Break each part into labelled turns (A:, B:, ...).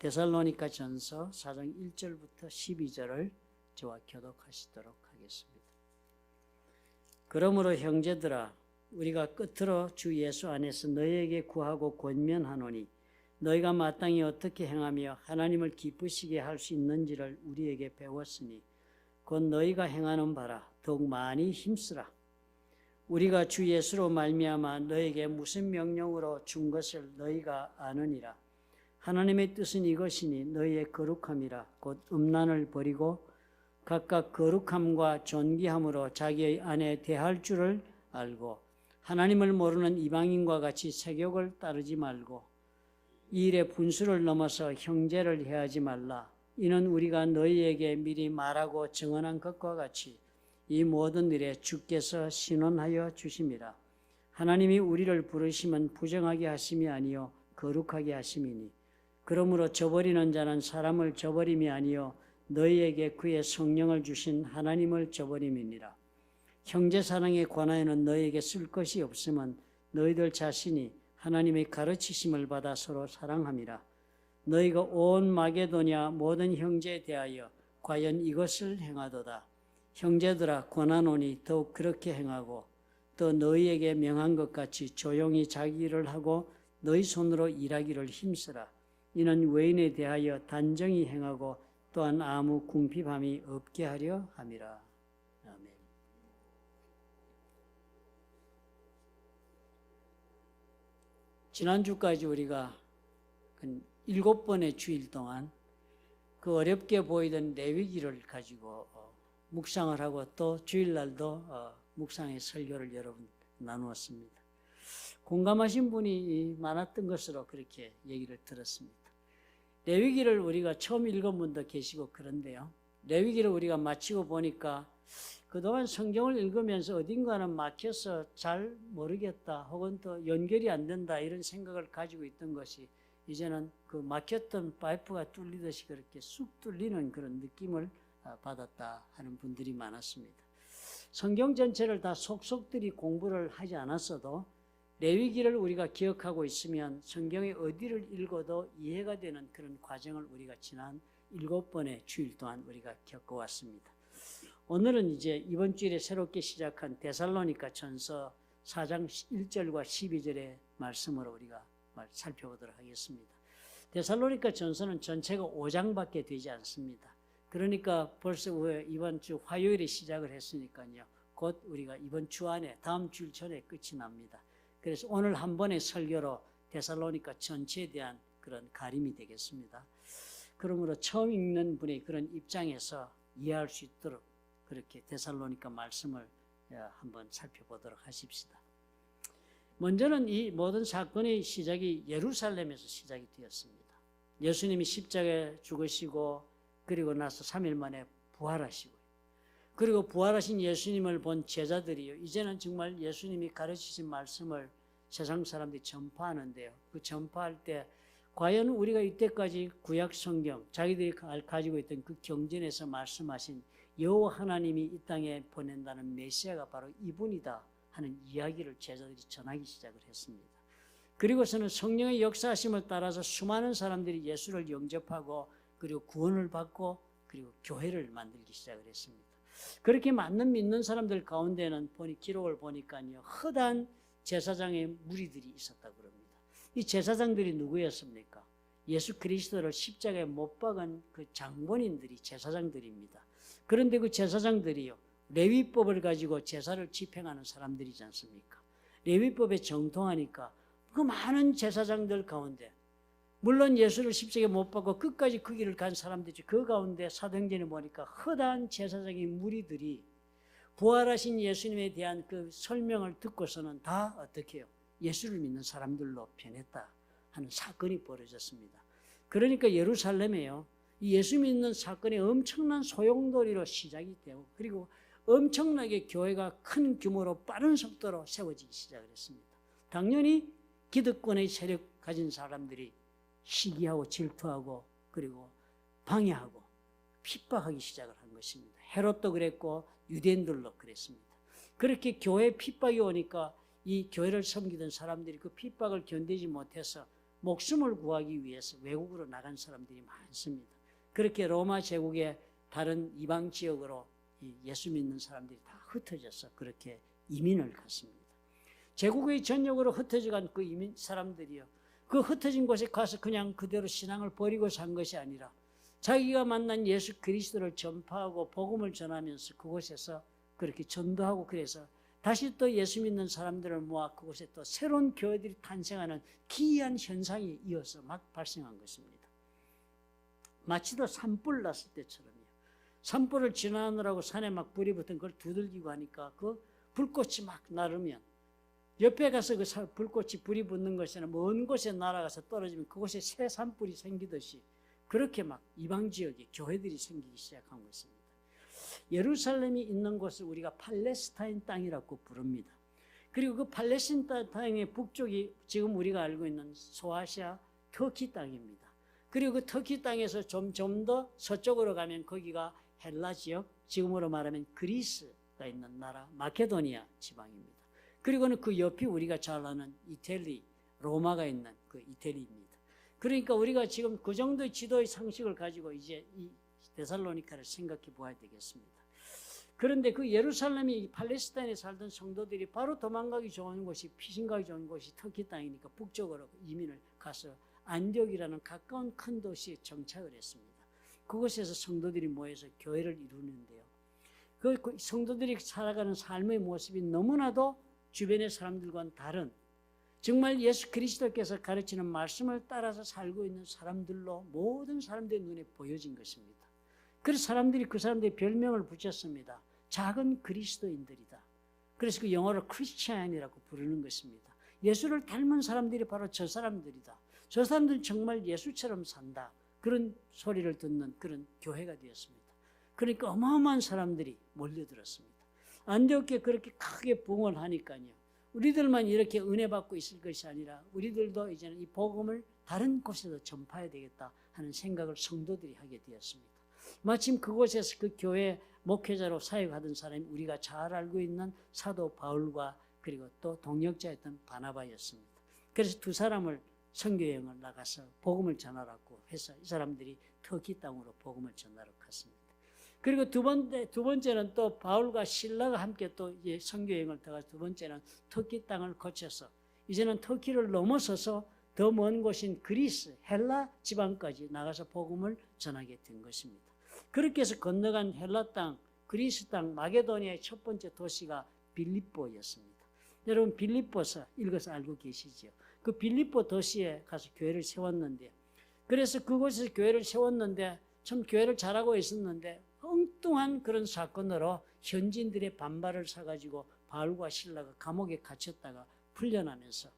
A: 데살로니가 전서 4장 1절부터 12절을 저와 교독하시도록 하겠습니다. 그러므로 형제들아, 우리가 끝으로 주 예수 안에서 너희에게 구하고 권면하노니 너희가 마땅히 어떻게 행하며 하나님을 기쁘시게 할 수 있는지를 우리에게 배웠으니 곧 너희가 행하는 바라 더욱 많이 힘쓰라. 우리가 주 예수로 말미암아 너희에게 무슨 명령으로 준 것을 너희가 아느니라. 하나님의 뜻은 이것이니 너희의 거룩함이라. 곧 음란을 버리고 각각 거룩함과 존귀함으로 자기의 안에 대할 줄을 알고 하나님을 모르는 이방인과 같이 세욕을 따르지 말고 이 일에 분수를 넘어서 형제를 해하지 말라. 이는 우리가 너희에게 미리 말하고 증언한 것과 같이 이 모든 일에 주께서 신원하여 주심이라. 하나님이 우리를 부르심은 부정하게 하심이 아니요 거룩하게 하심이니 그러므로 저버리는 자는 사람을 저버림이 아니요 너희에게 그의 성령을 주신 하나님을 저버림이니라. 형제 사랑에 관하여는 너희에게 쓸 것이 없으면 너희들 자신이 하나님의 가르치심을 받아 서로 사랑함이라. 너희가 온 마게도냐 모든 형제에 대하여 과연 이것을 행하도다. 형제들아, 권하노니 더욱 그렇게 행하고 또 너희에게 명한 것 같이 조용히 자기 일을 하고 너희 손으로 일하기를 힘쓰라. 이는 외인에 대하여 단정히 행하고 또한 아무 궁핍함이 없게 하려 함이라. 아멘. 지난주까지 우리가 7번의 주일 동안 그 어렵게 보이던 레위기를 가지고 묵상을 하고 또 주일날도 묵상의 설교를 여러분 나누었습니다. 공감하신 분이 많았던 것으로 그렇게 얘기를 들었습니다. 레위기를 우리가 처음 읽은 분도 계시고 그런데요. 레위기를 우리가 마치고 보니까 그동안 성경을 읽으면서 어딘가는 막혀서 잘 모르겠다 혹은 또 연결이 안 된다 이런 생각을 가지고 있던 것이 이제는 그 막혔던 파이프가 뚫리듯이 그렇게 쑥 뚫리는 그런 느낌을 받았다 하는 분들이 많았습니다. 성경 전체를 다 속속들이 공부를 하지 않았어도 레위기를 우리가 기억하고 있으면 성경의 어디를 읽어도 이해가 되는 그런 과정을 우리가 지난 7번의 주일 동안 우리가 겪어왔습니다. 오늘은 이제 이번 주일에 새롭게 시작한 데살로니가 전서 4장 1절과 12절의 말씀으로 우리가 살펴보도록 하겠습니다. 데살로니가 전서는 전체가 5장밖에 되지 않습니다. 그러니까 벌써 이번 주 화요일에 시작을 했으니까요. 곧 우리가 이번 주 안에 다음 주일 전에 끝이 납니다. 그래서 오늘 한 번의 설교로 데살로니가 전체에 대한 그런 가림이 되겠습니다. 그러므로 처음 읽는 분의 그런 입장에서 이해할 수 있도록 그렇게 데살로니가 말씀을 한번 살펴보도록 하십시다. 먼저는 이 모든 사건의 시작이 예루살렘에서 시작이 되었습니다. 예수님이 십자가에 죽으시고 그리고 나서 3일 만에 부활하시고 그리고 부활하신 예수님을 본 제자들이요. 이제는 정말 예수님이 가르치신 말씀을 세상 사람들이 전파하는데요. 그 전파할 때 과연 우리가 이때까지 구약 성경, 자기들이 가지고 있던 그 경전에서 말씀하신 여호와 하나님이 이 땅에 보낸다는 메시아가 바로 이분이다 하는 이야기를 제자들이 전하기 시작을 했습니다. 그리고서는 성령의 역사하심을 따라서 수많은 사람들이 예수를 영접하고 그리고 구원을 받고 그리고 교회를 만들기 시작을 했습니다. 그렇게 믿는 사람들 가운데는 기록을 보니까요. 허다한 제사장의 무리들이 있었다고 그럽니다. 이 제사장들이 누구였습니까? 예수 그리스도를 십자가에 못 박은 그 장본인들이 제사장들입니다. 그런데 그 제사장들이요. 레위법을 가지고 제사를 집행하는 사람들이지 않습니까? 레위법에 정통하니까 그 많은 제사장들 가운데 물론 예수를 십자가에 못 박고 끝까지 그 길을 간 사람들이죠. 그 가운데 사도행전에 보니까 허다한 제사장의 무리들이 부활하신 예수님에 대한 그 설명을 듣고서는 다 어떻게 해요? 예수를 믿는 사람들로 변했다 하는 사건이 벌어졌습니다. 그러니까 예루살렘에요. 이 예수 믿는 사건이 엄청난 소용돌이로 시작이 되고 그리고 엄청나게 교회가 큰 규모로 빠른 속도로 세워지기 시작을 했습니다. 당연히 기득권의 세력 가진 사람들이 시기하고 질투하고 그리고 방해하고 핍박하기 시작을 한 것입니다. 헤롯도 그랬고 유대인들도 그랬습니다. 그렇게 교회에 핍박이 오니까 이 교회를 섬기던 사람들이 그 핍박을 견디지 못해서 목숨을 구하기 위해서 외국으로 나간 사람들이 많습니다. 그렇게 로마 제국의 다른 이방 지역으로 예수 믿는 사람들이 다 흩어져서 그렇게 이민을 갔습니다. 제국의 전역으로 흩어져간 그 이민 사람들이요, 그 흩어진 곳에 가서 그냥 그대로 신앙을 버리고 산 것이 아니라 자기가 만난 예수 그리스도를 전파하고 복음을 전하면서 그곳에서 그렇게 전도하고, 그래서 다시 또 예수 믿는 사람들을 모아 그곳에 또 새로운 교회들이 탄생하는 기이한 현상이 이어서 막 발생한 것입니다. 마치 또 산불 났을 때처럼요. 산불을 진화하느라고 산에 막 불이 붙은 걸 두들기고 하니까 그 불꽃이 막 나르면 옆에 가서 그 불꽃이 불이 붙는 것에는 먼 곳에 날아가서 떨어지면 그곳에 새 산불이 생기듯이 그렇게 막 이방 지역에 교회들이 생기기 시작한 것입니다. 예루살렘이 있는 곳을 우리가 팔레스타인 땅이라고 부릅니다. 그리고 그 팔레스타인 땅의 북쪽이 지금 우리가 알고 있는 소아시아 터키 땅입니다. 그리고 그 터키 땅에서 좀 더 서쪽으로 가면 거기가 헬라 지역, 지금으로 말하면 그리스가 있는 나라 마케도니아 지방입니다. 그리고는 그 옆이 우리가 잘 아는 이태리, 로마가 있는 그 이태리입니다. 그러니까 우리가 지금 그 정도의 지도의 상식을 가지고 이제 이 데살로니카를 생각해 보아야 되겠습니다. 그런데 그 예루살렘이 팔레스타인에 살던 성도들이 바로 도망가기 좋은 곳이, 피신가기 좋은 곳이 터키 땅이니까 북쪽으로 이민을 가서 안디옥이라는 가까운 큰 도시에 정착을 했습니다. 그곳에서 성도들이 모여서 교회를 이루는데요. 그 성도들이 살아가는 삶의 모습이 너무나도 주변의 사람들과는 다른, 정말 예수 그리스도께서 가르치는 말씀을 따라서 살고 있는 사람들로 모든 사람들의 눈에 보여진 것입니다. 그래서 사람들이 그 사람들의 별명을 붙였습니다. 작은 그리스도인들이다. 그래서 그 영어로 크리스찬이라고 부르는 것입니다. 예수를 닮은 사람들이 바로 저 사람들이다. 저 사람들은 정말 예수처럼 산다. 그런 소리를 듣는 그런 교회가 되었습니다. 그러니까 어마어마한 사람들이 몰려들었습니다. 안디옥에 그렇게 크게 부흥을 하니까요, 우리들만 이렇게 은혜 받고 있을 것이 아니라 우리들도 이제는 이 복음을 다른 곳에서 전파해야 되겠다 하는 생각을 성도들이 하게 되었습니다. 마침 그곳에서 그 교회 목회자로 사역하던 사람이 우리가 잘 알고 있는 사도 바울과 그리고 또 동역자였던 바나바였습니다. 그래서 두 사람을 선교여행을 나가서 복음을 전하라고 해서 이 사람들이 터키 땅으로 복음을 전하러 갔습니다. 그리고 두 번째는 또 바울과 실라가 함께 또 선교여행을 들어가서 두 번째는 터키 땅을 거쳐서 이제는 터키를 넘어서서 더 먼 곳인 그리스, 헬라 지방까지 나가서 복음을 전하게 된 것입니다. 그렇게 해서 건너간 헬라 땅, 그리스 땅, 마게도니아의 첫 번째 도시가 빌립보였습니다. 여러분 빌립보서 읽어서 알고 계시죠? 그 빌립보 도시에 가서 교회를 세웠는데, 그래서 그곳에서 교회를 세웠는데 참 교회를 잘하고 있었는데 엉뚱한 그런 사건으로 현지인들의 반발을 사가지고 바울과 실라가 감옥에 갇혔다가 풀려나면서,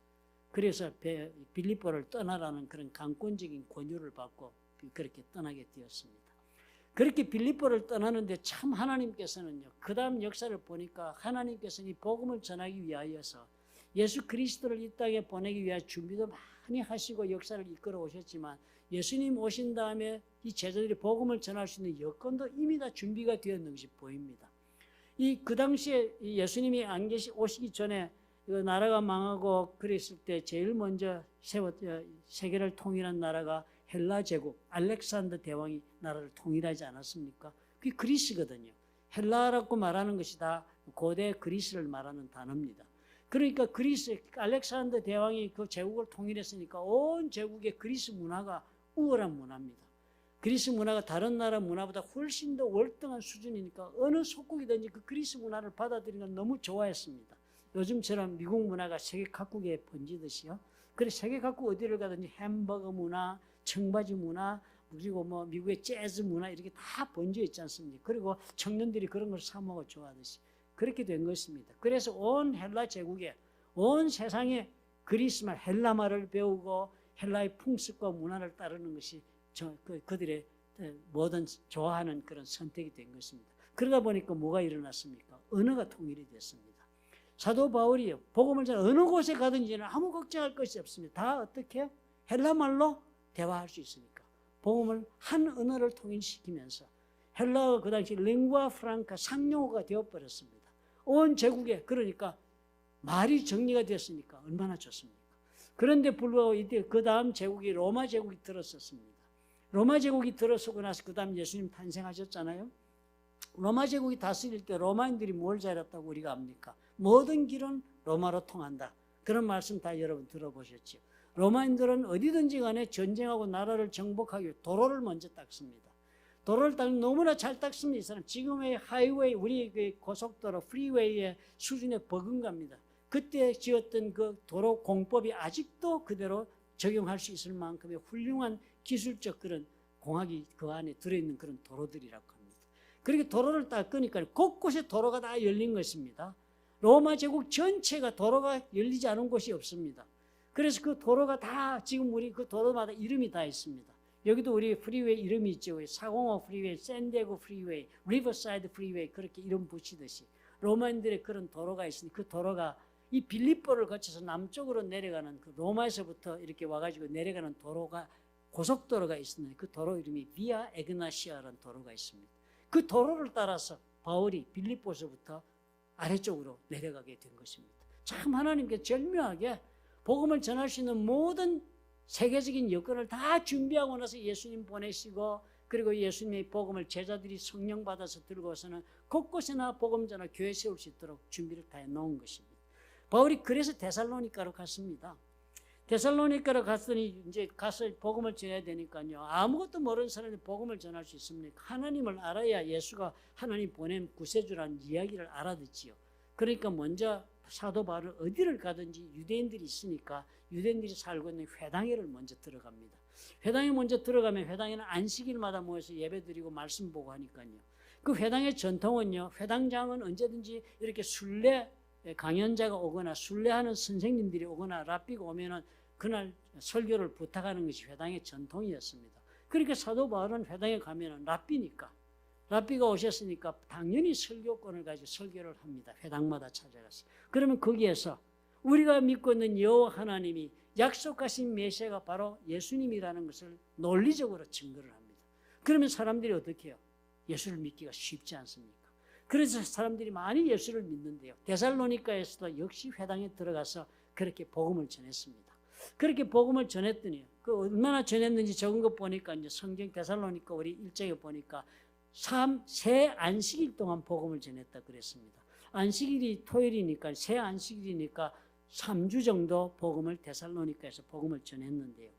A: 그래서 빌립보를 떠나라는 그런 강권적인 권유를 받고 그렇게 떠나게 되었습니다. 그렇게 빌립보를 떠나는데 참 하나님께서는요, 그 다음 역사를 보니까 하나님께서는 이 복음을 전하기 위하여서 예수 그리스도를 이 땅에 보내기 위한 준비도 많이 하시고 역사를 이끌어 오셨지만, 예수님 오신 다음에 이 제자들이 복음을 전할 수 있는 여건도 이미 다 준비가 되었는 것이 보입니다. 그 당시에 예수님이 안 오시기 전에 나라가 망하고 그랬을 때 제일 먼저 세계를 통일한 나라가 헬라 제국, 알렉산더 대왕이 나라를 통일하지 않았습니까? 그게 그리스거든요. 헬라라고 말하는 것이 다 고대 그리스를 말하는 단어입니다. 그러니까 그리스, 알렉산더 대왕이 그 제국을 통일했으니까 온 제국의 그리스 문화가 우월한 문화입니다. 그리스 문화가 다른 나라 문화보다 훨씬 더 월등한 수준이니까 어느 속국이든지 그 그리스 문화를 받아들이는 걸 너무 좋아했습니다. 요즘처럼 미국 문화가 세계 각국에 번지듯이요. 그래서 세계 각국 어디를 가든지 햄버거 문화, 청바지 문화, 그리고 뭐 미국의 재즈 문화 이렇게 다 번져 있지 않습니까? 그리고 청년들이 그런 걸 사먹어 좋아하듯이 그렇게 된 것입니다. 그래서 온 헬라 제국에, 온 세상에 그리스말, 헬라말을 배우고 헬라의 풍습과 문화를 따르는 것이 그들의 모든 좋아하는 그런 선택이 된 것입니다. 그러다 보니까 뭐가 일어났습니까? 언어가 통일이 됐습니다. 사도 바울이요, 복음을 전하 어느 곳에 가든지는 아무 걱정할 것이 없습니다. 다 어떻게? 헬라말로 대화할 수 있으니까. 복음을 한 언어를 통일시키면서 헬라어가 그 당시 링구아 프랑카 상용어가 되어버렸습니다. 온 제국에. 그러니까 말이 정리가 됐으니까 얼마나 좋습니까? 그런데 불구하고 이때 그 다음 제국이 로마 제국이 들었었습니다. 로마 제국이 들어서고 나서 그 다음 예수님 탄생하셨잖아요. 로마 제국이 다스릴 때 로마인들이 뭘 잘했다고 우리가 압니까? 모든 길은 로마로 통한다. 그런 말씀 다 여러분 들어보셨죠. 로마인들은 어디든지 간에 전쟁하고 나라를 정복하기 위해 도로를 먼저 닦습니다. 도로를 닦으면 너무나 잘 닦습니다. 이 사람 지금의 하이웨이, 우리 그 고속도로 프리웨이의 수준에 버금갑니다. 그때 지었던 그 도로 공법이 아직도 그대로 적용할 수 있을 만큼의 훌륭한 기술적 그런 공학이 그 안에 들어있는 그런 도로들이라고 합니다. 그렇게 도로를 닦으니까 곳곳에 도로가 다 열린 것입니다. 로마 제국 전체가 도로가 열리지 않은 곳이 없습니다. 그래서 그 도로가 다 지금 우리 그 도로마다 이름이 다 있습니다. 여기도 우리 프리웨이 이름이 있죠. 405 프리웨이, 샌디에고 프리웨이, 리버사이드 프리웨이 그렇게 이름 붙이듯이 로마인들의 그런 도로가 있으니 그 도로가 이 빌립보를 거쳐서 남쪽으로 내려가는 그 로마에서부터 이렇게 와가지고 내려가는 도로가 고속도로가 있었는데 그 도로 이름이 비아 에그나시아라는 도로가 있습니다. 그 도로를 따라서 바울이 빌립보서부터 아래쪽으로 내려가게 된 것입니다. 참 하나님께 절묘하게 복음을 전할 수 있는 모든 세계적인 여건을 다 준비하고 나서 예수님 보내시고 그리고 예수님의 복음을 제자들이 성령 받아서 들고서는 곳곳에나 복음 전하 교회 세울 수 있도록 준비를 다 해놓은 것입니다. 바울이 그래서 데살로니가로 갔습니다. 데살로니가로 갔더니 이제 가서 복음을 전해야 되니까요. 아무것도 모르는 사람이 복음을 전할 수 있습니까? 하나님을 알아야 예수가 하나님 보낸 구세주라는 이야기를 알아듣지요. 그러니까 먼저 사도 바울은 어디를 가든지 유대인들이 있으니까 유대인들이 살고 있는 회당회를 먼저 들어갑니다. 회당에 먼저 들어가면 회당에는 안식일마다 모여서 예배드리고 말씀 보고 하니까요. 그 회당의 전통은요. 회당장은 언제든지 이렇게 순례 강연자가 오거나 순례하는 선생님들이 오거나 랍비가 오면은 그날 설교를 부탁하는 것이 회당의 전통이었습니다. 그러니까 사도 바울은 회당에 가면은 랍비가 오셨으니까 당연히 설교권을 가지고 설교를 합니다. 회당마다 찾아가서. 그러면 거기에서 우리가 믿고 있는 여호와 하나님이 약속하신 메시아가 바로 예수님이라는 것을 논리적으로 증거를 합니다. 그러면 사람들이 어떻게 해요? 예수를 믿기가 쉽지 않습니까? 그래서 사람들이 많이 예수를 믿는데요. 데살로니가에서도 역시 회당에 들어가서 그렇게 복음을 전했습니다. 그렇게 복음을 전했더니 그 얼마나 전했는지 적은 것 보니까 이제 성경 데살로니가 우리 1장에 보니까 새 안식일 동안 복음을 전했다 그랬습니다. 안식일이 토요일이니까 새 안식일이니까 3주 정도 복음을 데살로니가에서 복음을 전했는데요.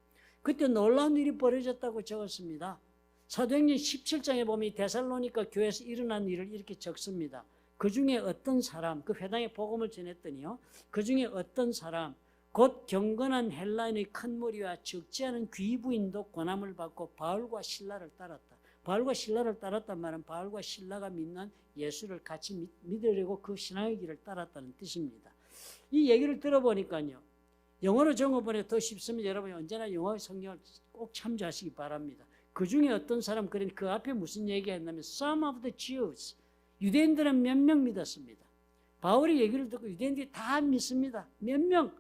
A: 그때 놀라운 일이 벌어졌다고 적었습니다. 사도행전 17장에 보면 이 데살로니가 교회에서 일어난 일을 이렇게 적습니다. 그 중에 어떤 사람, 그 회당에 복음을 전했더니요. 그 중에 어떤 사람, 곧 경건한 헬라인의 큰 무리와 적지 않은 귀부인도 권함을 받고 바울과 실라를 따랐다. 바울과 실라를 따랐단 말은 바울과 실라가 믿는 예수를 같이 믿으려고 그 신앙의 길을 따랐다는 뜻입니다. 이 얘기를 들어보니까요. 영어로 적어보니 더 쉽습니다. 여러분이 언제나 영어 성경을 꼭 참조하시기 바랍니다. 그 중에 어떤 사람, 그 앞에 무슨 얘기가 있냐면 Some of the Jews, 유대인들은 몇 명 믿었습니다. 바울의 얘기를 듣고 유대인들이 다 믿습니다. 몇 명,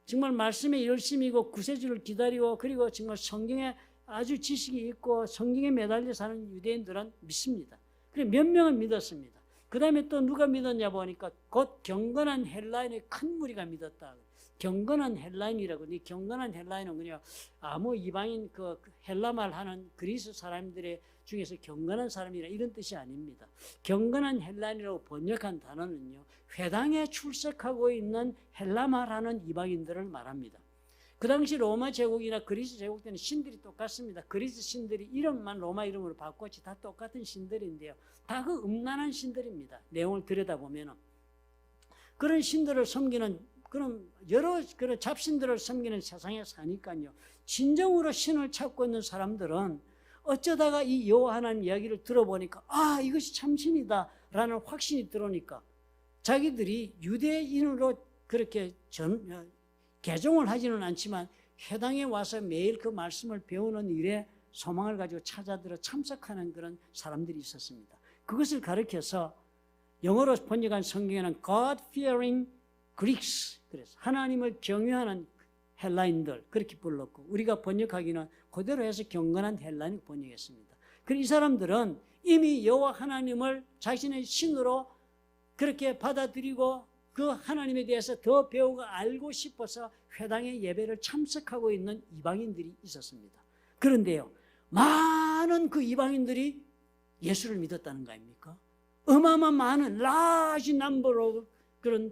A: 정말 말씀에 열심이고 구세주를 기다리고 그리고 정말 성경에 아주 지식이 있고 성경에 매달려 사는 유대인들은 믿습니다. 그래 몇 명은 믿었습니다. 그 다음에 또 누가 믿었냐 보니까 곧 경건한 헬라인의 큰 무리가 믿었다. 경건한 헬라인이라고. 이 경건한 헬라인은 그냥 아무 이방인 그 헬라말 하는 그리스 사람들의 중에서 경건한 사람이라 이런 뜻이 아닙니다. 경건한 헬라인이라고 번역한 단어는요. 회당에 출석하고 있는 헬라말 하는 이방인들을 말합니다. 그 당시 로마 제국이나 그리스 제국 때는 신들이 똑같습니다. 그리스 신들이 이름만 로마 이름으로 바꿨지 다 똑같은 신들인데요. 다 그 음란한 신들입니다. 내용을 들여다보면 그런 신들을 섬기는 그런 여러 그런 잡신들을 섬기는 세상에 사니까요. 진정으로 신을 찾고 있는 사람들은 어쩌다가 이 여호와 하나님 이야기를 들어보니까 이것이 참신이다 라는 확신이 들어오니까 자기들이 유대인으로 그렇게 개종을 하지는 않지만 회당에 와서 매일 그 말씀을 배우는 일에 소망을 가지고 찾아들어 참석하는 그런 사람들이 있었습니다. 그것을 가르쳐서 영어로 번역한 성경에는 God-fearing Greeks, 그래서 하나님을 경외하는 헬라인들 그렇게 불렀고 우리가 번역하기는 그대로 해서 경건한 헬라인 번역했습니다. 그리고 이 사람들은 이미 여호와 하나님을 자신의 신으로 그렇게 받아들이고 그 하나님에 대해서 더 배우고 알고 싶어서 회당의 예배를 참석하고 있는 이방인들이 있었습니다. 그런데요, 많은 그 이방인들이 예수를 믿었다는 거 아닙니까? 어마어마한 많은 large number of 그런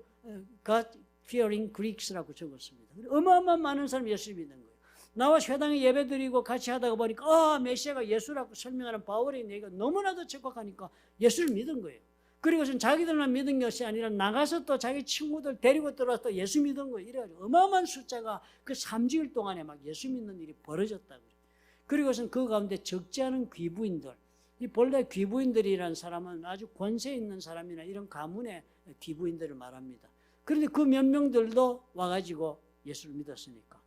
A: God-fearing Greeks라고 적었습니다. 어마어마한 많은 사람이 예수를 믿는 거예요. 나와 회당에 예배드리고 같이 하다가 보니까 메시아가 예수라고 설명하는 바울의 얘기가 너무나도 적확하니까 예수를 믿은 거예요. 그리고선 자기들만 믿은 것이 아니라 나가서 또 자기 친구들 데리고 들어와서 또 예수 믿은 거예요. 이래가지고 어마어마한 숫자가 그 3주일 동안에 막 예수 믿는 일이 벌어졌다고요. 그리고선 그 가운데 적지 않은 귀부인들, 이 본래 귀부인들이라는 사람은 아주 권세 있는 사람이나 이런 가문의 귀부인들을 말합니다. 그런데 그 몇 명들도 와가지고 예수를 믿었으니까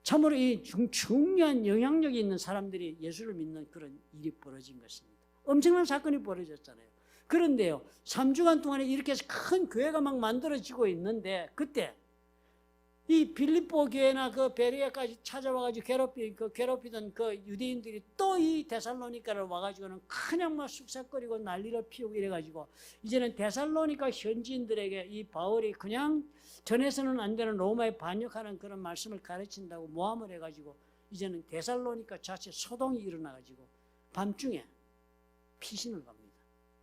A: 참으로 이 중요한 영향력이 있는 사람들이 예수를 믿는 그런 일이 벌어진 것입니다. 엄청난 사건이 벌어졌잖아요. 그런데요, 3주간 동안에 이렇게 해서 큰 교회가 막 만들어지고 있는데 그때 이 빌립보 교회나 그 베레아까지 찾아와가지고 괴롭히던 그 유대인들이 또 이 데살로니가를 와가지고는 그냥 막 쑥삭거리고 난리를 피우고 이래가지고 이제는 데살로니가 현지인들에게 이 바울이 그냥 전해서는 안 되는 로마에 반역하는 그런 말씀을 가르친다고 모함을 해가지고 이제는 데살로니가 자체 소동이 일어나가지고 밤중에 피신을 갑니다.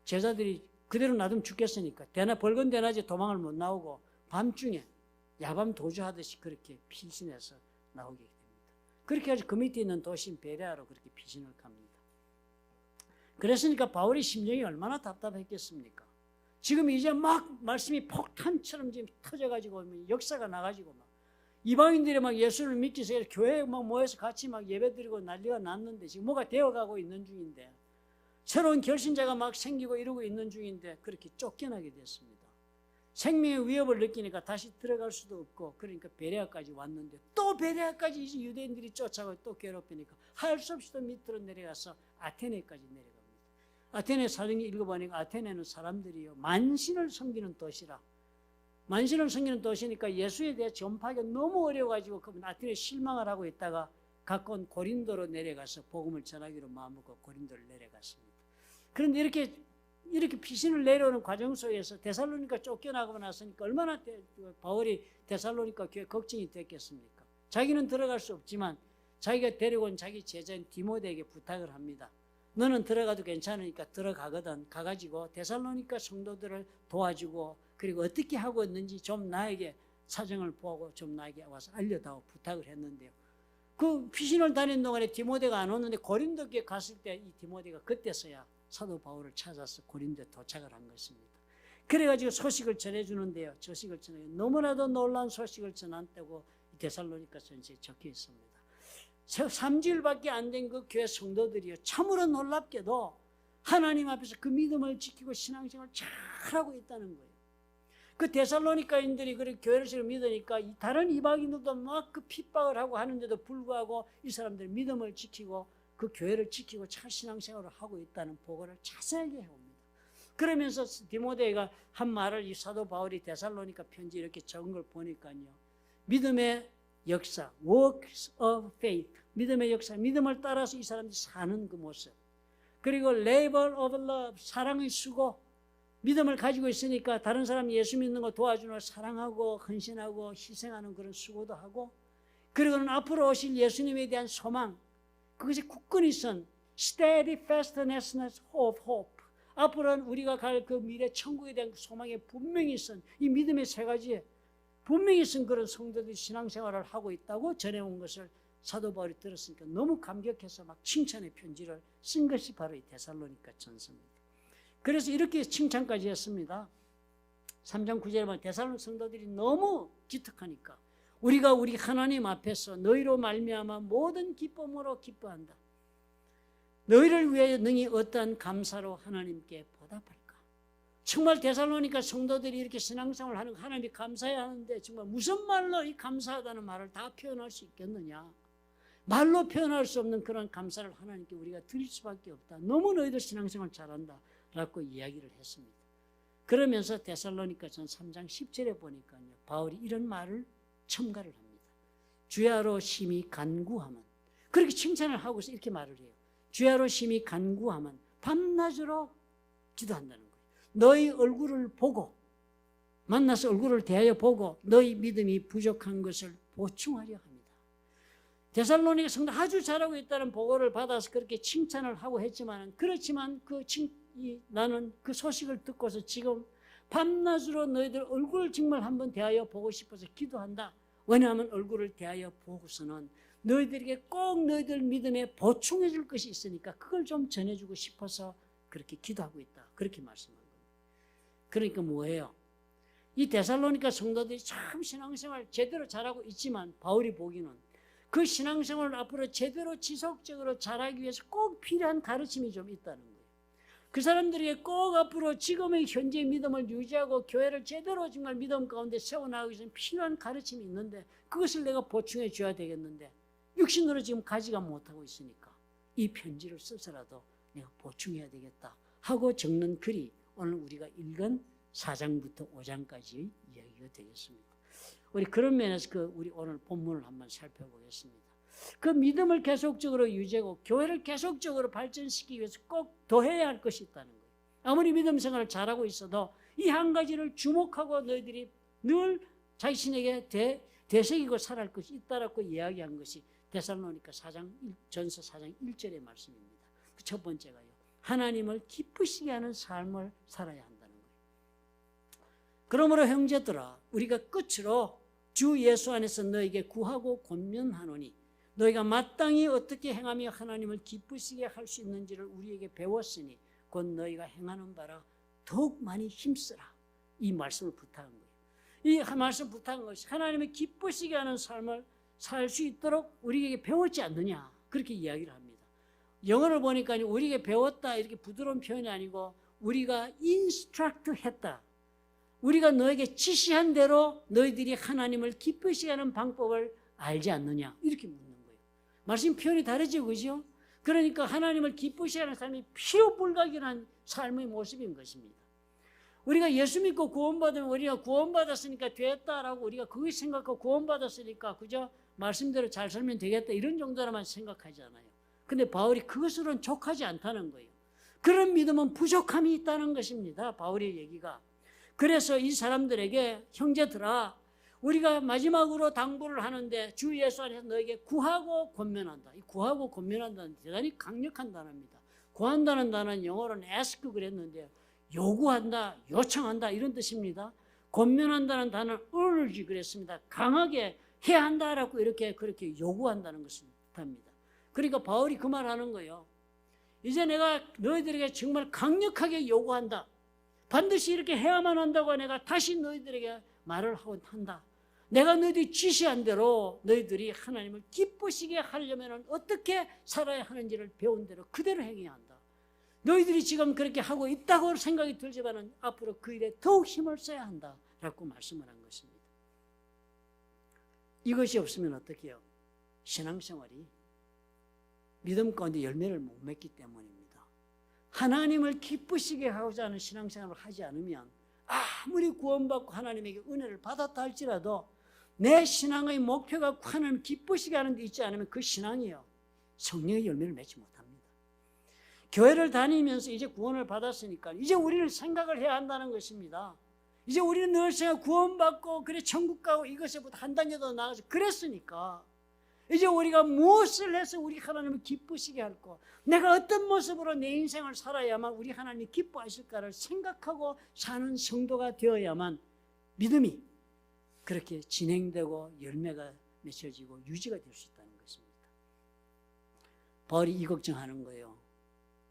A: 제자들이 그대로 놔두면 죽겠으니까 벌건 대낮에 도망을 못 나오고 밤중에 야밤 도주하듯이 그렇게 피신해서 나오게 됩니다. 그렇게 해서 그 밑에 있는 도시인 베레아로 그렇게 피신을 갑니다. 그랬으니까 바울의 심정이 얼마나 답답했겠습니까? 지금 이제 막 말씀이 폭탄처럼 지금 터져가지고 역사가 나가지고 막 이방인들이 막 예수를 믿기 위해서 교회에 막 모여서 같이 막 예배드리고 난리가 났는데 지금 뭐가 되어가고 있는 중인데 새로운 결신자가 막 생기고 이러고 있는 중인데 그렇게 쫓겨나게 됐습니다. 생명의 위협을 느끼니까 다시 들어갈 수도 없고 그러니까 베레아까지 왔는데 또 베레아까지 이제 유대인들이 쫓아가고 또 괴롭히니까 할 수 없이 또 밑으로 내려가서 아테네까지 내려갑니다. 아테네 사정이 읽어보니까 아테네는 사람들이요 만신을 섬기는 도시라. 만신을 섬기는 도시니까 예수에 대해 전파하기가 너무 어려워가지고 그분 아테네에 실망을 하고 있다가 가까운 고린도로 내려가서 복음을 전하기로 마음먹고 고린도를 내려갔습니다. 그런데 이렇게 피신을 내려오는 과정 속에서 데살로니가 쫓겨나고 나서니까 얼마나 바울이 데살로니가 교회 걱정이 됐겠습니까? 자기는 들어갈 수 없지만 자기가 데리고 온 자기 제자인 디모데에게 부탁을 합니다. 너는 들어가도 괜찮으니까 들어가거든. 가가지고 데살로니가 성도들을 도와주고 그리고 어떻게 하고 있는지 좀 나에게 사정을 보고 좀 나에게 와서 알려다오 부탁을 했는데요. 그 피신을 다니는 동안에 디모데가 안 오는데 고린도에 갔을 때 이 디모데가 그때서야 사도 바울을 찾아서 고린도에 도착을 한 것입니다. 그래가지고 소식을 전해주는데요. 소식을 전해 너무나도 놀라운 소식을 전한다고 데살로니가 전서에 적혀 있습니다. 3주일밖에 안 된 그 교회 성도들이요. 참으로 놀랍게도 하나님 앞에서 그 믿음을 지키고 신앙생활을 잘하고 있다는 거예요. 그 데살로니가인들이 그 교회를 믿으니까 다른 이방인들도 막 그 핍박을 하고 하는데도 불구하고 이 사람들이 믿음을 지키고 그 교회를 지키고 잘 신앙생활을 하고 있다는 보고를 자세하게 해옵니다. 그러면서 디모데가 한 말을 이 사도 바울이 데살로니가 편지 이렇게 적은 걸 보니까요. 믿음의 역사, works of faith, 믿음의 역사, 믿음을 따라서 이 사람들이 사는 그 모습. 그리고 labor of love, 사랑의 수고, 믿음을 가지고 있으니까 다른 사람 예수 믿는 거 도와주는 사랑하고 헌신하고 희생하는 그런 수고도 하고 그리고는 앞으로 오실 예수님에 대한 소망, 그것이 굳건히 선 steadfastness of hope, 앞으로는 우리가 갈 그 미래 천국에 대한 소망에 분명히 선 이 믿음의 세 가지에 분명히 쓴 그런 성도들이 신앙생활을 하고 있다고 전해온 것을 사도 바울이 들었으니까 너무 감격해서 막 칭찬의 편지를 쓴 것이 바로 이 데살로니가 전서입니다. 그래서 이렇게 칭찬까지 했습니다. 3장 9절에 보면 데살로니가 성도들이 너무 기특하니까 우리가 우리 하나님 앞에서 너희로 말미암아 모든 기쁨으로 기뻐한다. 너희를 위하여 능히 어떠한 감사로 하나님께 보답할까? 정말 데살로니가 성도들이 이렇게 신앙생활을 하는 거 하나님이 감사해야 하는데 정말 무슨 말로 이 감사하다는 말을 다 표현할 수 있겠느냐? 말로 표현할 수 없는 그런 감사를 하나님께 우리가 드릴 수밖에 없다. 너무 너희들 신앙생활 잘한다 라고 이야기를 했습니다. 그러면서 데살로니가 전 3장 10절에 보니까요. 바울이 이런 말을 첨가를 합니다. 주야로 심히 간구하면, 그렇게 칭찬을 하고서 이렇게 말을 해요. 주야로 심히 간구하면 밤낮으로 기도한다는 거예요. 너희 얼굴을 보고 만나서 얼굴을 대하여 보고 너희 믿음이 부족한 것을 보충하려 합니다. 데살로니가 성도 아주 잘하고 있다는 보고를 받아서 그렇게 칭찬을 하고 했지만, 그렇지만 나는 그 소식을 듣고서 지금 밤낮으로 너희들 얼굴을 정말 한번 대하여 보고 싶어서 기도한다. 왜냐하면 얼굴을 대하여 보고서는 너희들에게 꼭 너희들 믿음에 보충해 줄 것이 있으니까 그걸 좀 전해주고 싶어서 그렇게 기도하고 있다. 그렇게 말씀한 겁니다. 그러니까 뭐예요? 이 데살로니가 성도들이 참 신앙생활 제대로 잘하고 있지만 바울이 보기는 그 신앙생활을 앞으로 제대로 지속적으로 잘하기 위해서 꼭 필요한 가르침이 좀 있다는 거예요. 그 사람들에게 꼭 앞으로 지금의 현재 믿음을 유지하고 교회를 제대로 정말 믿음 가운데 세워나가기 위해서 필요한 가르침이 있는데 그것을 내가 보충해 줘야 되겠는데 육신으로 지금 가지가 못하고 있으니까 이 편지를 써서라도 내가 보충해야 되겠다 하고 적는 글이 오늘 우리가 읽은 4장부터 5장까지의 이야기가 되겠습니다. 우리 그런 면에서 우리 오늘 본문을 한번 살펴보겠습니다. 그 믿음을 계속적으로 유지하고 교회를 계속적으로 발전시키기 위해서 꼭 더해야 할 것이 있다는 거예요. 아무리 믿음 생활을 잘하고 있어도 이 한 가지를 주목하고 너희들이 늘 자신에게 되새기고 살아갈 것이 있다라고 이야기한 것이 데살로니가 전서 4장 1절의 말씀입니다. 그 첫 번째가요. 하나님을 기쁘시게 하는 삶을 살아야 한다는 거예요. 그러므로 형제들아 우리가 끝으로 주 예수 안에서 너에게 구하고 권면하노니 너희가 마땅히 어떻게 행하며 하나님을 기쁘시게 할 수 있는지를 우리에게 배웠으니 곧 너희가 행하는 바라 더욱 많이 힘쓰라. 이 말씀을 부탁한 거예요. 이 말씀 부탁한 것이 하나님을 기쁘시게 하는 삶을 살 수 있도록 우리에게 배웠지 않느냐 그렇게 이야기를 합니다. 영어를 보니까 우리에게 배웠다 이렇게 부드러운 표현이 아니고 우리가 인스트럭트 했다. 우리가 너에게 지시한 대로 너희들이 하나님을 기쁘시게 하는 방법을 알지 않느냐 이렇게 묻는 거예요. 말씀 표현이 다르죠, 그죠? 그러니까 하나님을 기쁘시게 하는 삶이 피로불가결한 삶의 모습인 것입니다. 우리가 예수 믿고 구원받으면 우리가 구원받았으니까 됐다라고 우리가 그걸 생각하고 구원받았으니까 그저 말씀대로 잘 살면 되겠다 이런 정도로만 생각하잖아요. 근데 바울이 그것으로는 족하지 않다는 거예요. 그런 믿음은 부족함이 있다는 것입니다. 바울의 얘기가. 그래서 이 사람들에게 형제들아 우리가 마지막으로 당부를 하는데 주 예수 안에서 너에게 구하고 권면한다. 이 구하고 권면한다는 대단히 강력한 단어입니다. 구한다는 단어는 영어로는 ask 그랬는데 요구한다, 요청한다 이런 뜻입니다. 권면한다는 단어는 urge 그랬습니다. 강하게 해야 한다라고 그렇게 요구한다는 것을 뜻합니다. 그러니까 바울이 그 말하는 거예요. 이제 내가 너희들에게 정말 강력하게 요구한다. 반드시 이렇게 해야만 한다고 내가 다시 너희들에게 말을 하고 한다. 내가 너희들이 지시한 대로 너희들이 하나님을 기쁘시게 하려면 어떻게 살아야 하는지를 배운 대로 그대로 행해야 한다. 너희들이 지금 그렇게 하고 있다고 생각이 들지만 앞으로 그 일에 더욱 힘을 써야 한다라고 말씀을 한 것입니다. 이것이 없으면 어떻게 해요? 신앙생활이 믿음 가운데 열매를 못 맺기 때문입니다. 하나님을 기쁘시게 하고자 하는 신앙생활을 하지 않으면 아무리 구원받고 하나님에게 은혜를 받았다 할지라도 내 신앙의 목표가 하나님을 기쁘시게 하는 데 있지 않으면 그 신앙이요 성령의 열매를 맺지 못합니다. 교회를 다니면서 이제 구원을 받았으니까 이제 우리는 생각을 해야 한다는 것입니다. 이제 우리는 늘 생각 구원받고 그래 천국 가고 이것에부터 한 단계 더 나아가서 그랬으니까 이제 우리가 무엇을 해서 우리 하나님을 기쁘시게 할까? 내가 어떤 모습으로 내 인생을 살아야만 우리 하나님이 기뻐하실까를 생각하고 사는 성도가 되어야만 믿음이 그렇게 진행되고 열매가 맺혀지고 유지가 될 수 있다는 것입니다. 바울이 이 걱정하는 거예요.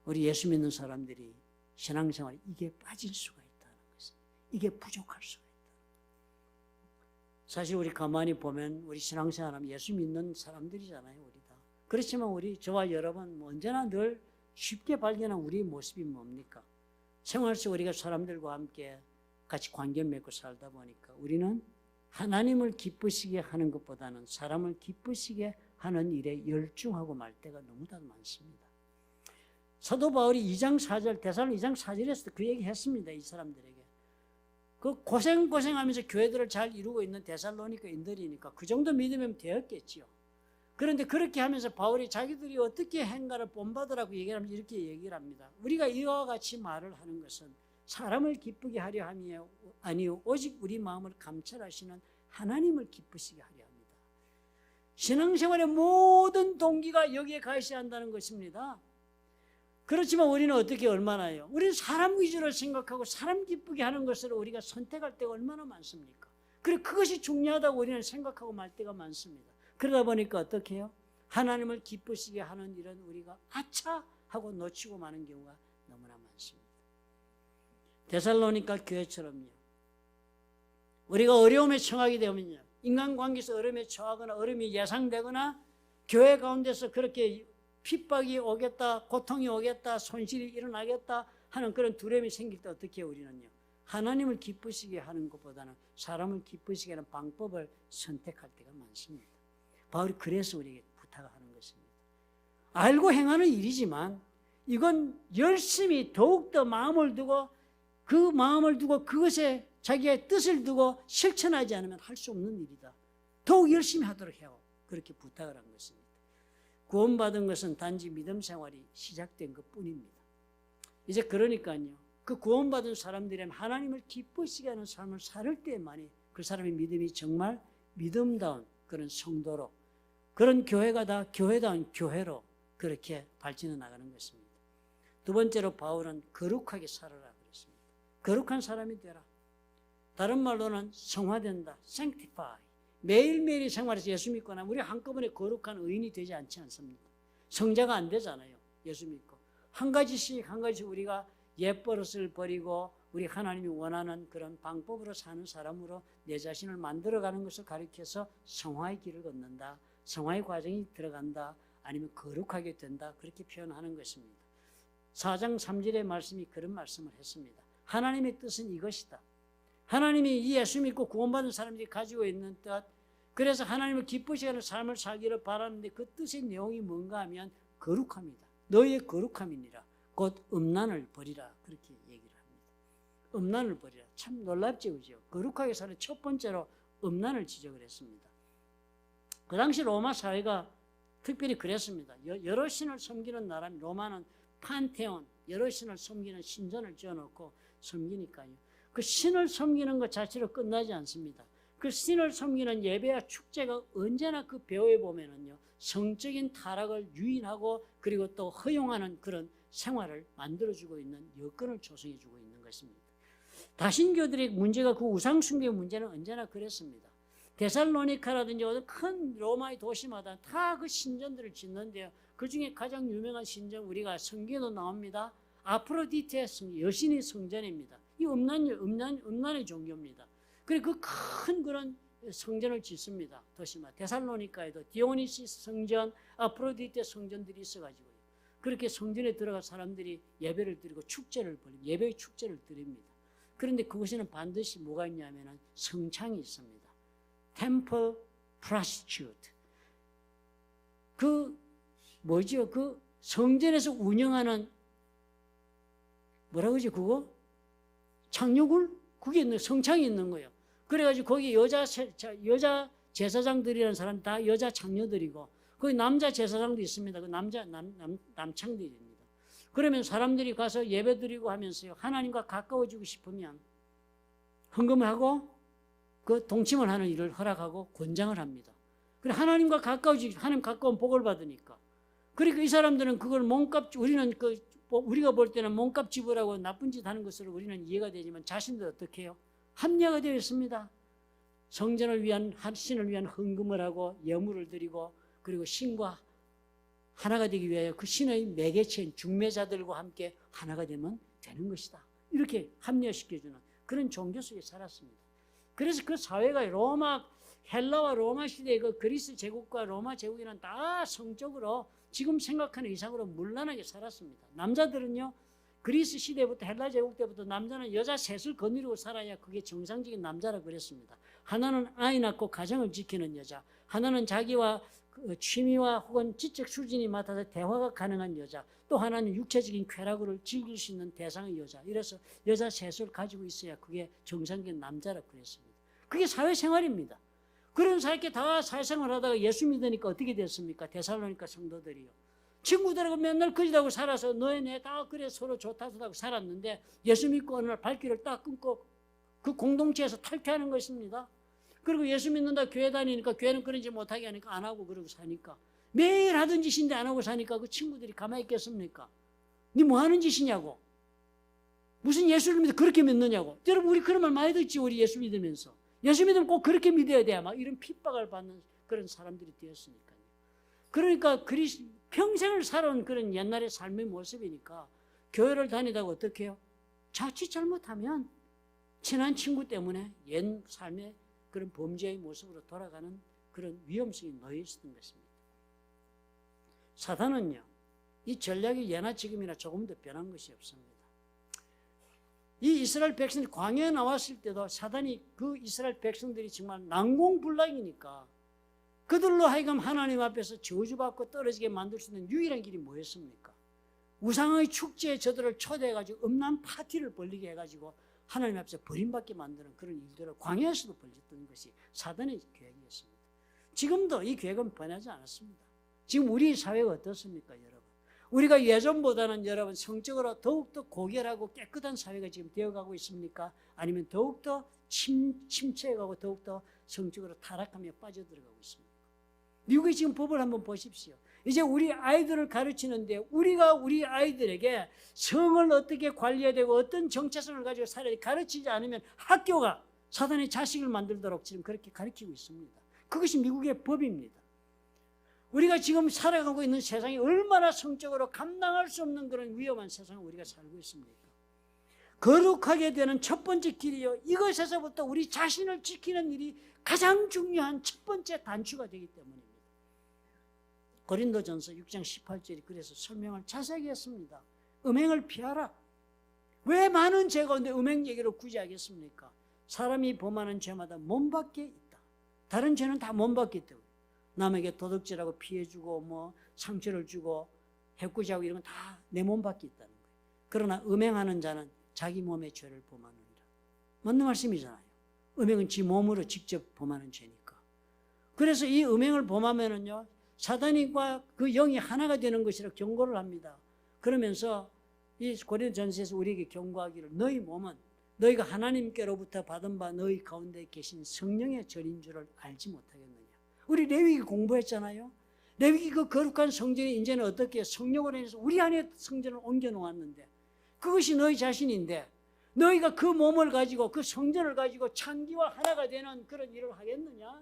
A: 우리 예수 믿는 사람들이 신앙생활에 이게 빠질 수가 있다는 것입니다. 이게 부족할 수가 있다. 사실 우리 가만히 보면 우리 신앙생활하면 예수 믿는 사람들이잖아요. 우리 다. 그렇지만 저와 여러분 언제나 늘 쉽게 발견한 우리의 모습이 뭡니까? 생활 속 우리가 사람들과 함께 같이 관계 맺고 살다 보니까 우리는 하나님을 기쁘시게 하는 것보다는 사람을 기쁘시게 하는 일에 열중하고 말 때가 너무나 많습니다. 사도 바울이 2장 4절 데살로니가 2장 4절에서 그 얘기 했습니다. 이 사람들에게. 그 고생하면서 교회들을 잘 이루고 있는 데살로니가인들이니까 그 정도 믿으면 되었겠지요. 그런데 그렇게 하면서 바울이 자기들이 어떻게 행가를 본받으라고 얘기하면 이렇게 얘기를 합니다. 우리가 이와 같이 말을 하는 것은 사람을 기쁘게 하려 함이요 아니요 오직 우리 마음을 감찰하시는 하나님을 기쁘시게 하려 합니다. 신앙생활의 모든 동기가 여기에 가 있어야 한다는 것입니다. 그렇지만 우리는 어떻게 얼마나요? 우리는 사람 위주로 생각하고 사람 기쁘게 하는 것을 우리가 선택할 때가 얼마나 많습니까? 그리고 그것이 중요하다고 우리는 생각하고 말 때가 많습니다. 그러다 보니까 어떻게 해요? 하나님을 기쁘시게 하는 일은 우리가 아차 하고 놓치고 마는 경우가 너무나 많습니다. 데살로니가 교회처럼요. 우리가 어려움에 처하게 되면요. 인간관계에서 어려움에 처하거나 어려움이 예상되거나 교회 가운데서 그렇게 핍박이 오겠다, 고통이 오겠다, 손실이 일어나겠다 하는 그런 두려움이 생길 때 어떻게 해요, 우리는요? 하나님을 기쁘시게 하는 것보다는 사람을 기쁘시게 하는 방법을 선택할 때가 많습니다. 바울이 그래서 우리에게 부탁을 하는 것입니다. 알고 행하는 일이지만 이건 열심히 더욱더 마음을 두고 그것에 자기의 뜻을 두고 실천하지 않으면 할 수 없는 일이다. 더욱 열심히 하도록 해요. 그렇게 부탁을 한 것입니다. 구원받은 것은 단지 믿음 생활이 시작된 것뿐입니다. 이제 그러니까요. 그 구원받은 사람들이 하나님을 기쁘시게 하는 삶을 살 때만이 그 사람의 믿음이 정말 믿음다운 그런 성도로 그런 교회가 다 교회다운 교회로 그렇게 발전해 나가는 것입니다. 두 번째로 바울은 거룩하게 살아라 그랬습니다. 거룩한 사람이 되라. 다른 말로는 성화된다. sanctify. 매일매일의 생활에서 예수 믿거나 우리 한꺼번에 거룩한 의인이 되지 않지 않습니까? 성자가 안 되잖아요. 예수 믿고. 한 가지씩 우리가 옛버릇을 버리고 우리 하나님이 원하는 그런 방법으로 사는 사람으로 내 자신을 만들어가는 것을 가리켜서 성화의 길을 걷는다. 성화의 과정이 들어간다. 아니면 거룩하게 된다. 그렇게 표현하는 것입니다. 4장 3절의 말씀이 그런 말씀을 했습니다. 하나님의 뜻은 이것이다. 하나님이 이 예수 믿고 구원받은 사람들이 가지고 있는 뜻, 그래서 하나님을 기쁘시게 하는 삶을 살기를 바라는데 그 뜻의 내용이 뭔가 하면 거룩함이다. 너희의 거룩함이니라. 곧 음란을 버리라. 그렇게 얘기를 합니다. 음란을 버리라. 참 놀랍죠, 그죠? 거룩하게 사는 첫 번째로 음란을 지적을 했습니다. 그 당시 로마 사회가 특별히 그랬습니다. 여러 신을 섬기는 나라, 로마는 판테온, 여러 신을 섬기는 신전을 지어놓고 섬기니까요. 그 신을 섬기는 것 자체로 끝나지 않습니다. 그 신을 섬기는 예배와 축제가 언제나 그 배후에 보면은요, 성적인 타락을 유인하고 그리고 또 허용하는 그런 생활을 만들어주고 있는 여건을 조성해주고 있는 것입니다. 다신교들의 문제가 그 우상숭배의 문제는 언제나 그랬습니다. 데살로니카라든지 큰 로마의 도시마다 다 그 신전들을 짓는데요. 그 중에 가장 유명한 신전 우리가 성경에도 나옵니다. 아프로디테 여신의 성전입니다. 이 음란의 종교입니다. 그리고 그 큰 그런 성전을 짓습니다. 도시마다. 데살로니카에도 디오니시스 성전, 아프로디테 성전들이 있어가지고요. 그렇게 성전에 들어가 사람들이 예배를 드리고 축제를 벌입니다. 예배의 축제를 드립니다. 그런데 그것에는 반드시 뭐가 있냐면 성창이 있습니다. Temple prostitute. 그 성전에서 운영하는 뭐라고 그러지 그거? 창녀굴? 그게 있는 성창이 있는 거예요. 그래가지고 거기 여자 제사장들이라는 사람 다 여자 창녀들이고 거기 남자 제사장도 있습니다. 그 남창들입니다. 그러면 사람들이 가서 예배드리고 하면서요. 하나님과 가까워지고 싶으면 헌금을 하고 그 동침을 하는 일을 허락하고 권장을 합니다. 그래 하나님과 하나님 가까운 복을 받으니까. 그러니까 이 사람들은 그걸 우리가 볼 때는 몸값 지불하고 나쁜 짓 하는 것으로 우리는 이해가 되지만 자신들 어떻게 해요? 합리화가 되어 있습니다. 신을 위한 헌금을 하고 예물을 드리고 그리고 신과 하나가 되기 위하여 그 신의 매개체인 중매자들과 함께 하나가 되면 되는 것이다. 이렇게 합리화시켜주는 그런 종교 속에 살았습니다. 그래서 그 사회가 헬라와 로마 시대의 그 그리스 제국과 로마 제국이란 다 성적으로 지금 생각하는 이상으로 문란하게 살았습니다. 남자들은요, 그리스 시대부터 헬라 제국 때부터 남자는 여자 셋을 거느리고 살아야 그게 정상적인 남자라고 그랬습니다. 하나는 아이 낳고 가정을 지키는 여자, 하나는 자기와 취미와 혹은 지적 수준이 맞아서 대화가 가능한 여자, 또 하나는 육체적인 쾌락을 즐길 수 있는 대상의 여자. 이래서 여자 셋을 가지고 있어야 그게 정상적인 남자라고 그랬습니다. 그게 사회생활입니다. 그런 사이에 다 사회생활 하다가 예수 믿으니까 어떻게 됐습니까? 데살로니가 성도들이요. 친구들하고 맨날 거짓하고 살아서 너희 내 다 그래 서로 좋다고 살았는데 예수 믿고 어느 날 발길을 딱 끊고 그 공동체에서 탈퇴하는 것입니다. 그리고 예수 믿는다 교회 다니니까 교회는 그러지 못하게 하니까 안 하고 그러고 사니까 매일 하던 짓인데 안 하고 사니까 그 친구들이 가만히 있겠습니까? 네 뭐 하는 짓이냐고. 무슨 예수를 믿어 그렇게 믿느냐고. 여러분 우리 그런 말 많이 듣지. 우리 예수 믿으면서. 예수 믿으면 꼭 그렇게 믿어야 돼. 막 이런 핍박을 받는 그런 사람들이 되었으니까요. 그러니까 평생을 살아온 그런 옛날의 삶의 모습이니까 교회를 다니다가 어떻게 해요? 자칫 잘못하면 친한 친구 때문에 옛 삶의 그런 범죄의 모습으로 돌아가는 그런 위험성이 놓여 있었던 것입니다. 사단은요, 이 전략이 예나 지금이나 조금 더 변한 것이 없습니다. 이 이스라엘 백성들이 광야에 나왔을 때도 사단이 그 이스라엘 백성들이 정말 난공불락이니까 그들로 하여금 하나님 앞에서 저주받고 떨어지게 만들 수 있는 유일한 길이 뭐였습니까? 우상의 축제에 저들을 초대해가지고 음란 파티를 벌리게 해가지고 하나님 앞에서 버림받게 만드는 그런 일들을 광야에서도 벌였던 것이 사단의 계획이었습니다. 지금도 이 계획은 변하지 않았습니다. 지금 우리 사회가 어떻습니까, 여러분? 우리가 예전보다는 여러분 성적으로 더욱더 고결하고 깨끗한 사회가 지금 되어가고 있습니까? 아니면 더욱더 침체해가고 더욱더 성적으로 타락하며 빠져들어가고 있습니까? 미국의 지금 법을 한번 보십시오. 이제 우리 아이들을 가르치는데 우리가 우리 아이들에게 성을 어떻게 관리해야 되고 어떤 정체성을 가지고 살아야 돼 가르치지 않으면 학교가 사단의 자식을 만들도록 지금 그렇게 가르치고 있습니다. 그것이 미국의 법입니다. 우리가 지금 살아가고 있는 세상이 얼마나 성적으로 감당할 수 없는 그런 위험한 세상을 우리가 살고 있습니까? 거룩하게 되는 첫 번째 길이요. 이것에서부터 우리 자신을 지키는 일이 가장 중요한 첫 번째 단추가 되기 때문입니다. 고린도전서 6장 18절이 그래서 설명을 자세하게 했습니다. 음행을 피하라. 왜 많은 죄 가운데 음행 얘기를 굳이 하겠습니까? 사람이 범하는 죄마다 몸 밖에 있다. 다른 죄는 다 몸 밖에 있다고. 남에게 도둑질하고 피해주고 뭐 상처를 주고 해코지하고 이런 건 다 내 몸 밖에 있다는 거예요. 그러나 음행하는 자는 자기 몸의 죄를 범하느니라. 맞는 말씀이잖아요. 음행은 지 몸으로 직접 범하는 죄니까. 그래서 이 음행을 범하면은요, 사단과 그 영이 하나가 되는 것이라 경고를 합니다. 그러면서 이 고린도전서에서 우리에게 경고하기를 너희 몸은 너희가 하나님께로부터 받은 바 너희 가운데 계신 성령의 절인 줄을 알지 못하겠느냐. 우리 레위기 공부했잖아요. 레위기 그 거룩한 성전이 이제는 어떻게 성령으로 인해서 우리 안에 성전을 옮겨 놓았는데 그것이 너희 자신인데 너희가 그 몸을 가지고 그 성전을 가지고 창기와 하나가 되는 그런 일을 하겠느냐?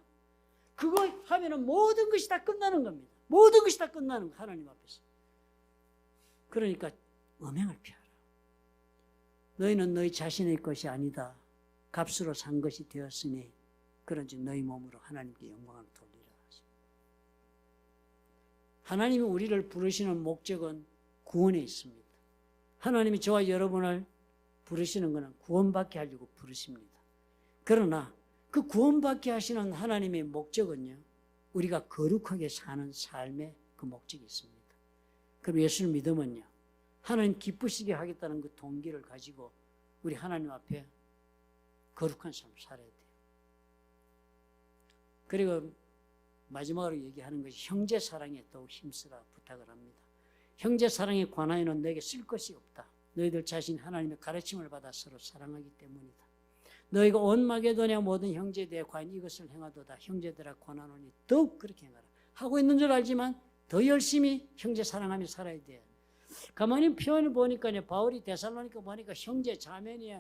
A: 그거 하면은 모든 것이 다 끝나는 겁니다. 모든 것이 다 끝나는 거 하나님 앞에서. 그러니까 음행을 피하라. 너희는 너희 자신의 것이 아니다. 값으로 산 것이 되었으니 그런즉 너희 몸으로 하나님께 영광을 돌리라. 하나님이 우리를 부르시는 목적은 구원에 있습니다. 하나님이 저와 여러분을 부르시는 것은 구원받게 하려고 부르십니다. 그러나 그 구원받게 하시는 하나님의 목적은요, 우리가 거룩하게 사는 삶의 그 목적이 있습니다. 그럼 예수를 믿으면요, 하나님 기쁘시게 하겠다는 그 동기를 가지고 우리 하나님 앞에 거룩한 삶을 살아야 돼요. 그리고 마지막으로 얘기하는 것이 형제 사랑에 더욱 힘쓰라 부탁을 합니다. 형제 사랑에 관하여는 너에게 쓸 것이 없다. 너희들 자신 하나님의 가르침을 받아 서로 사랑하기 때문이다. 너희가 온 마게도냐 모든 형제에 대해 과연 이것을 행하도다. 형제들아 권하노니 더욱 그렇게 행하라. 하고 있는 줄 알지만 더 열심히 형제 사랑하며 살아야 돼. 가만히 표현을 보니까요, 바울이 데살로니가 보니까 형제 자매니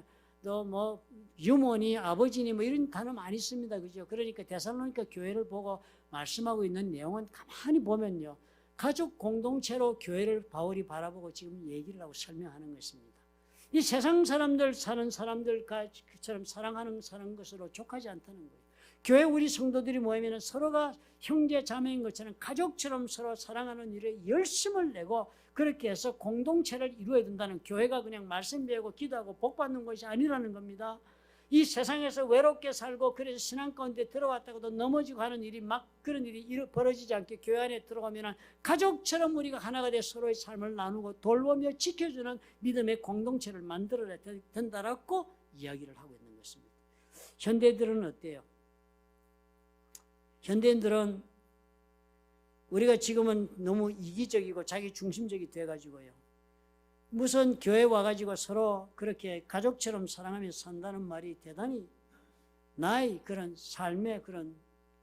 A: 또 뭐 유모니 아버지니 뭐 이런 단어 많이 씁니다. 그죠? 그러니까 데살로니가 교회를 보고 말씀하고 있는 내용은 가만히 보면요, 가족 공동체로 교회를 바울이 바라보고 지금 얘기를 하고 설명하는 것입니다. 이 세상 사람들 사는 사람들처럼 사는 것으로 족하지 않다는 거예요. 교회 우리 성도들이 모이면 서로가 형제 자매인 것처럼 가족처럼 서로 사랑하는 일에 열심을 내고 그렇게 해서 공동체를 이루어야 된다는, 교회가 그냥 말씀 배우고 기도하고 복 받는 것이 아니라는 겁니다. 이 세상에서 외롭게 살고 그래서 신앙 가운데 들어왔다고도 넘어지고 하는 일이 막 그런 일이 벌어지지 않게 교회 안에 들어가면 가족처럼 우리가 하나가 돼 서로의 삶을 나누고 돌보며 지켜주는 믿음의 공동체를 만들어야 된다라고 이야기를 하고 있는 것입니다. 현대인들은 어때요? 현대인들은 우리가 지금은 너무 이기적이고 자기 중심적이 돼가지고요. 무슨 교회 와가지고 서로 그렇게 가족처럼 사랑하며 산다는 말이 대단히 나의 그런 삶의 그런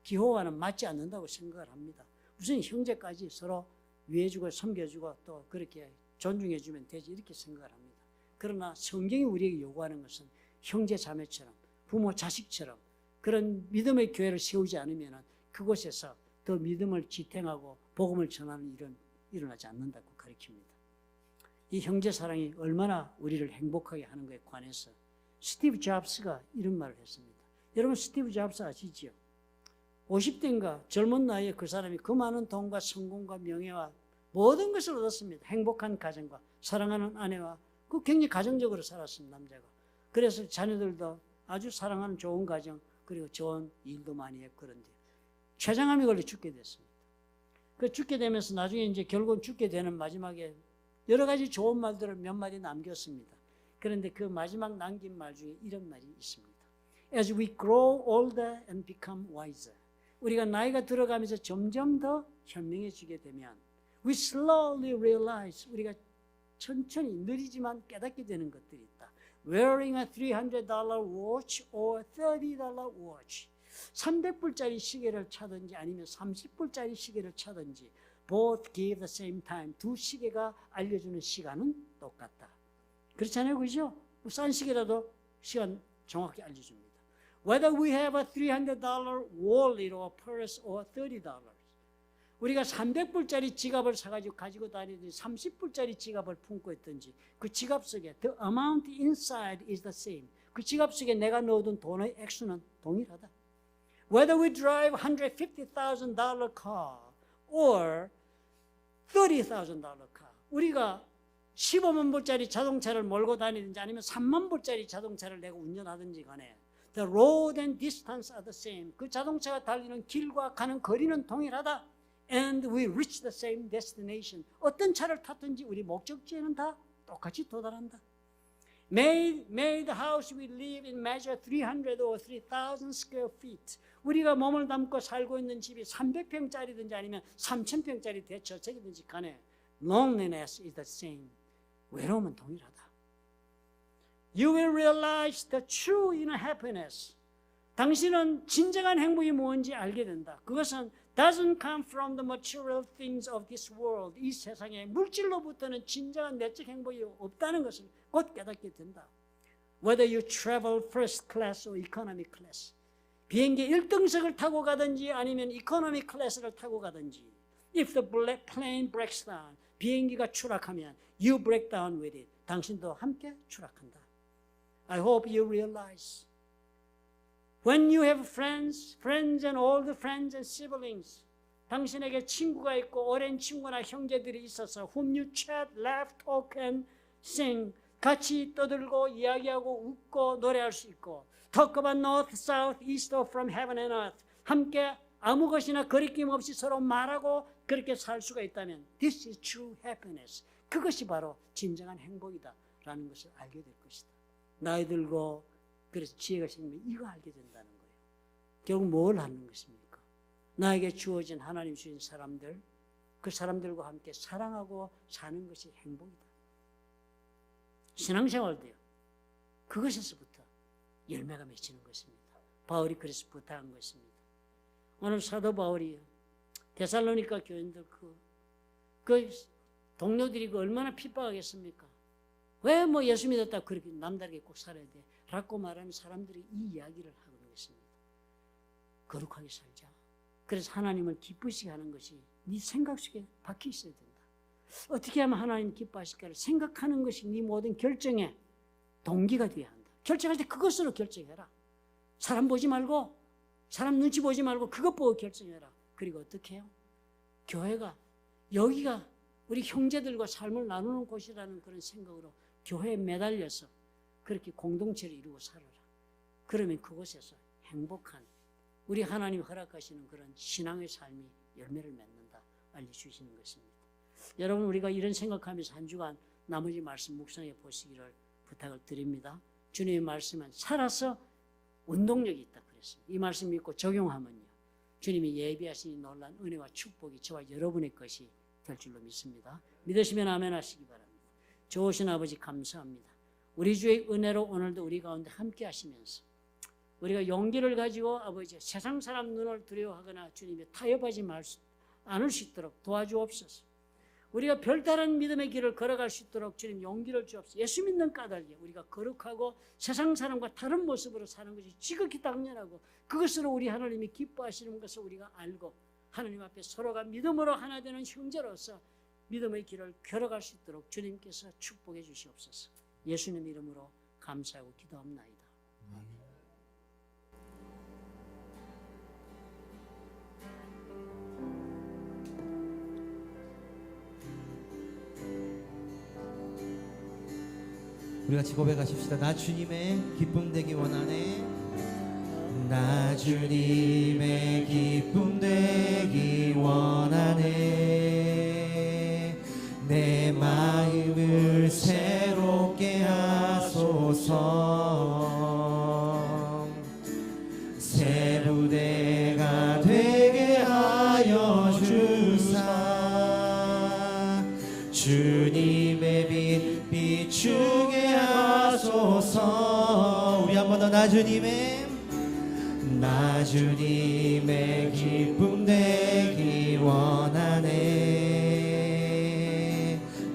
A: 기호와는 맞지 않는다고 생각을 합니다. 무슨 형제까지 서로 위해주고 섬겨주고 또 그렇게 존중해주면 되지 이렇게 생각을 합니다. 그러나 성경이 우리에게 요구하는 것은 형제 자매처럼 부모 자식처럼 그런 믿음의 교회를 세우지 않으면 그곳에서 더 믿음을 지탱하고 복음을 전하는 일은 일어나지 않는다고 가르칩니다. 이 형제 사랑이 얼마나 우리를 행복하게 하는 것에 관해서 스티브 잡스가 이런 말을 했습니다. 여러분 스티브 잡스 아시지요? 50대인가 젊은 나이에 그 사람이 그 많은 돈과 성공과 명예와 모든 것을 얻었습니다. 행복한 가정과 사랑하는 아내와 그 굉장히 가정적으로 살았습니다. 남자가. 그래서 자녀들도 아주 사랑하는 좋은 가정 그리고 좋은 일도 많이 했고 그런데 췌장암이 걸려 죽게 됐습니다. 그 죽게 되면서 나중에 이제 결국은 죽게 되는 마지막에 여러 가지 좋은 말들을 몇 마디 남겼습니다. 그런데 그 마지막 남긴 말 중에 이런 말이 있습니다. As we grow older and become wiser. 우리가 나이가 들어가면서 점점 더 현명해지게 되면 we slowly realize 우리가 천천히 느리지만 깨닫게 되는 것들이 있다. Wearing a $300 watch or $30 watch. 300불짜리 시계를 차든지 아니면 30불짜리 시계를 차든지 both give the same time. 두 시계가 알려주는 시간은 똑같다. 그렇잖아요. 그죠? 싼 시계라도 시간 정확히 알려줍니다. Whether we have a $300 wallet or purse or $30. 우리가 300불짜리 지갑을 사가지고 가지고 다니든지 30불짜리 지갑을 품고 있든지 그 지갑 속에 the amount inside is the same. 그 지갑 속에 내가 넣어둔 돈의 액수는 동일하다. Whether we drive $150,000 car or $30,000 car. 우리가 15만 불짜리 자동차를 몰고 다니든지 아니면 3만 불짜리 자동차를 내가 운전하든지 간에 the road and distance are the same. 그 자동차가 달리는 길과 가는 거리는 동일하다. And we reach the same destination. 어떤 차를 탔든지 우리 목적지에는 다 똑같이 도달한다. May the house we live in measure 300 or 3,000 square feet. 우리가 몸을 담고 살고 있는 집이 300평짜리든지 아니면 3,000평짜리 대저택이든지 간에 loneliness is the same. 외로움은 동일하다. You will realize the true inner happiness. 당신은 진정한 행복이 뭔지 알게 된다. 그것은 doesn't come from the material things of this world. 이 세상에 물질로부터는 진정한 내적 행복이 없다는 것을 곧 깨닫게 된다. Whether you travel first class or economy class. 비행기 1등석을 타고 가든지 아니면 economy class를 타고 가든지. If the plane breaks down. 비행기가 추락하면 you break down with it. 당신도 함께 추락한다. I hope you realize. When you have friends and old friends and siblings, 당신에게 친구가 있고 오랜 친구나 형제들이 있어서 whom you chat, laugh, talk and sing, 같이 떠들고 이야기하고 웃고 노래할 수 있고 talk about north, south, east, or from heaven and earth, 함께 아무 것이나 거리낌 없이 서로 말하고 그렇게 살 수가 있다면 this is true happiness. 그것이 바로 진정한 행복이다 라는 것을 알게 될 것이다. 나이 들고 그래서 지혜가 생기면 이거 알게 된다는 거예요. 결국 뭘 하는 것입니까? 나에게 주어진 하나님 주신 사람들, 그 사람들과 함께 사랑하고 사는 것이 행복이다. 신앙생활도요. 그것에서부터 열매가 맺히는 것입니다. 바울이 그래서 부탁한 것입니다. 오늘 사도 바울이 데살로니가 교인들 그 동료들이 얼마나 핍박하겠습니까? 왜 뭐 예수 믿었다고 그렇게 남다르게 꼭 살아야 돼? 라고 말하는 사람들이 이 이야기를 하고 있는 것입니다. 거룩하게 살자. 그래서 하나님을 기쁘시게 하는 것이 네 생각 속에 박혀 있어야 된다. 어떻게 하면 하나님 기뻐하실까를 생각하는 것이 네 모든 결정의 동기가 되어야 한다. 결정할 때 그것으로 결정해라. 사람 보지 말고 사람 눈치 보지 말고 그것 보고 결정해라. 그리고 어떻게 해요? 교회가 여기가 우리 형제들과 삶을 나누는 곳이라는 그런 생각으로 교회에 매달려서 그렇게 공동체를 이루고 살아라. 그러면 그곳에서 행복한 우리 하나님 허락하시는 그런 신앙의 삶이 열매를 맺는다 알려주시는 것입니다. 여러분 우리가 이런 생각하면서 한 주간 나머지 말씀 묵상해 보시기를 부탁을 드립니다. 주님의 말씀은 살아서 운동력이 있다 그랬습니다. 이 말씀 믿고 적용하면요. 주님이 예비하신 이 놀라운 은혜와 축복이 저와 여러분의 것이 될 줄로 믿습니다. 믿으시면 아멘 하시기 바랍니다. 좋으신 아버지 감사합니다. 우리 주의 은혜로 오늘도 우리 가운데 함께 하시면서 우리가 용기를 가지고 아버지 세상 사람 눈을 두려워하거나 주님의 타협하지 않을 수 있도록 도와주옵소서. 우리가 별다른 믿음의 길을 걸어갈 수 있도록 주님 용기를 주옵소서. 예수 믿는 까닭에 우리가 거룩하고 세상 사람과 다른 모습으로 사는 것이 지극히 당연하고 그것으로 우리 하나님이 기뻐하시는 것을 우리가 알고 하나님 앞에 서로가 믿음으로 하나 되는 형제로서 믿음의 길을 걸어갈 수 있도록 주님께서 축복해 주시옵소서. 예수님 이름으로 감사하고 기도합나이다. 아멘.
B: 우리 같이 고백하십시다. 나 주님의 기쁨 되기 원하네. 나 주님의 기쁨 되기 원하네. 내 마음을 새롭게 하소서. 새 부대가 되게 하여 주사. 주님의 빛 비추게 하소서. 우리 한 번 더 나 주님의 기쁨 되기 원하네.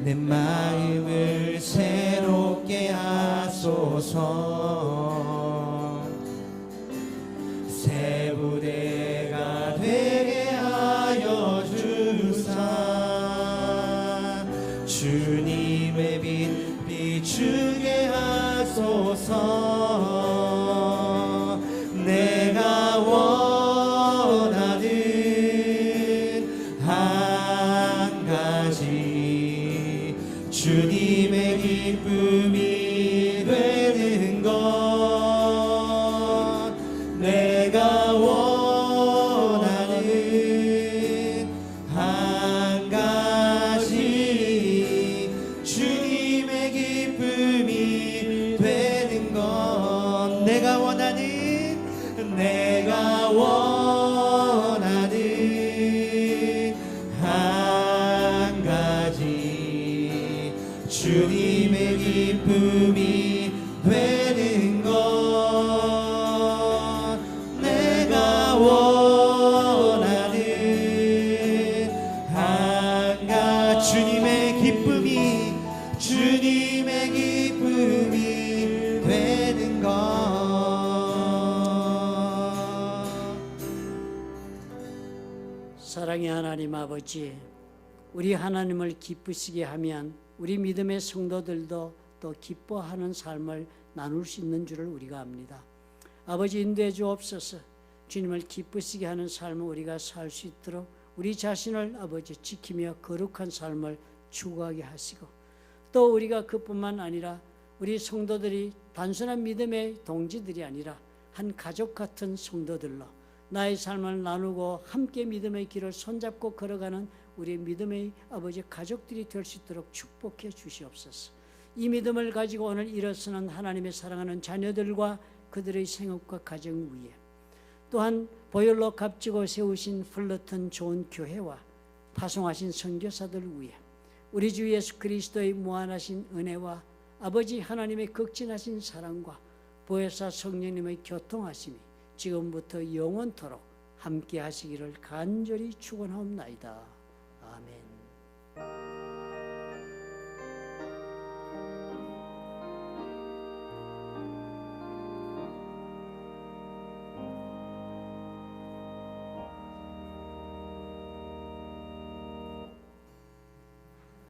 B: 내 마음을 새롭게 하소서. 새 부대가 되게 하여 주사. 주님의 빛 비추게 하소서. 내가 원하는 한 가지 주님의 기쁨이 되는 것. 내가 원하는 한 가지 주님의 기쁨이 되는 것. 내가 원하는 한 가지 주님의 기쁨이 되는 것. 내가 원하는 한 가지 주님의 기쁨이 되는 것.
A: 사랑의 하나님 아버지, 우리 하나님을 기쁘시게 하면 우리 믿음의 성도들도 또 기뻐하는 삶을 나눌 수 있는 줄을 우리가 압니다. 아버지 인도해 주옵소서. 주님을 기쁘시게 하는 삶을 우리가 살 수 있도록 우리 자신을 아버지 지키며 거룩한 삶을 추구하게 하시고, 또 우리가 그뿐만 아니라 우리 성도들이 단순한 믿음의 동지들이 아니라 한 가족 같은 성도들로 나의 삶을 나누고 함께 믿음의 길을 손잡고 걸어가는 우리 믿음의 아버지 가족들이 될 수 있도록 축복해 주시옵소서. 이 믿음을 가지고 오늘 일어서는 하나님의 사랑하는 자녀들과 그들의 생업과 가정 위에, 또한 보혈로 값지고 세우신 플러튼 좋은 교회와 파송하신 선교사들 위에 우리 주 예수 그리스도의 무한하신 은혜와 아버지 하나님의 극진하신 사랑과 보혜사 성령님의 교통하심이 지금부터 영원토록 함께 하시기를 간절히 축원하옵나이다. 아멘.